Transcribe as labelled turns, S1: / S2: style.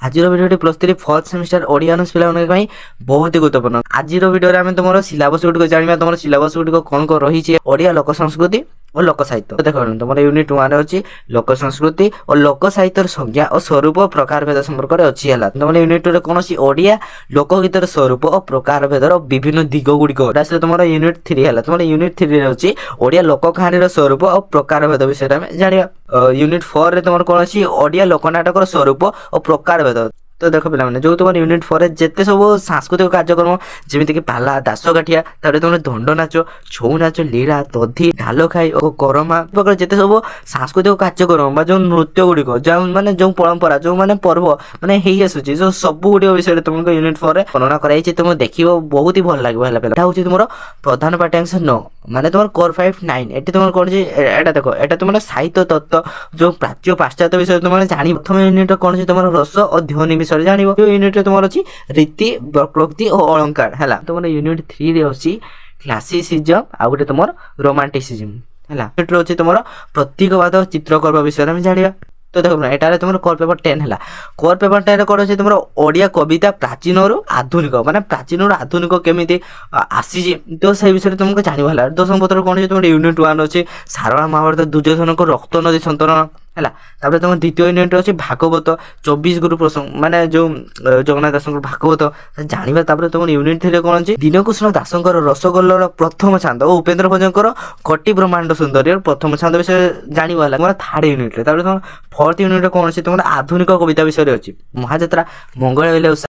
S1: आज video +3 fourth semester Odia honours पिला बहुत ही गुरुत्वपूर्ण। आज भिडियो में तुम सिलेबस गुड़िक जाना तुम सिलेबस गुड़िक कौन कौन रही ओडिया लोक संस्कृति और लोक साहित्य। देखो तुम यूनिट 1 अच्छी लोक संस्कृति और लोक साहित्य संज्ञा और स्वरूप प्रकार भेद संपर्क में अच्छी है। तुम यूनिट 2 रे कौन ओडिया लोकगीतर स्वरूप और प्रकार भेदर विभिन्न दिग गुड़िक तुम यूनिट 3 है। तुम यूनिट 3 अच्छी ओडिया लोक कहानी स्वरूप और प्रकार भेद विषय में जाना। यूनिट 4 रे तुम कौन अच्छी ओडिया लोकनाटक स्वरूप और प्रकार भेद। तो देख पे जो तुम यूनिट 4 जिते सब सांस्कृतिक कार्यक्रम जमीक पाला दासकाठिया तुम दंड नाच छौ नाच लीला तद्धि ढाल खाई और करमा प्रकार जिते सब सांस्कृतिक कार्यक्रम जो नृत्य गुड़िक जो माने जो परंपरा जो माने पर्व माने हेई आसुची जो सब गुड़ विषय तुमको यूनिट 4 रे वर्णना कराई तुम देखिए बहुत ही भल लगे है। हूँ तुम प्रधान पाठ्यांश 9 माने तुम कोर 5-9 एटी तुम कौन एटा देखो एटा तुम साहित्य तत्व जो प्राच्य पाश्चात्य विषय तुम जानी। प्रथम यूनिट कौन तुम रस और ध्वनि विषय जान। यूनिट तुम अच्छी रीति प्रकृति और अलंकार है। तुम यूनिट 3 रे अच्छी क्लासिसिज्म आ गए तुम रोमांटिसिज्म है। यूनिट अच्छी तुम प्रतीकवाद और चित्रकर्म विषय में जाना। तो देखो एटारे तुम कोर पेपर 10 है। कोर पेपर 10 कौन अच्छे तुम ओडिया कविता प्राचीन आधुनिक माने प्राचीन आधुनिक केमी आसी तो से विषय तुमको जानवा। दशम पत्र कौन तुम यूनिट 1 अच्छे सारला महाभारत दुर्योधन को रक्त नदी संतरण है। तुम द्वितीय यूनिट अच्छे भागवत 24 गुरु प्रसंग माने जो जगन्नाथ दास भागवत जाना। तुम यूनिट 3 कौन अच्छे दीनकृष्ण दास रसगोल्लर प्रथम छांद और उपेन्द्र भोजन कटी ब्रह्मांड सुंदर प्रथम छांद विषय जानवा। थर्ड यूनिट तुम फोर्थ यूनिट कौन अच्छे तुम आधुनिक कविता विषय अच्छी महाजात्रा मंगल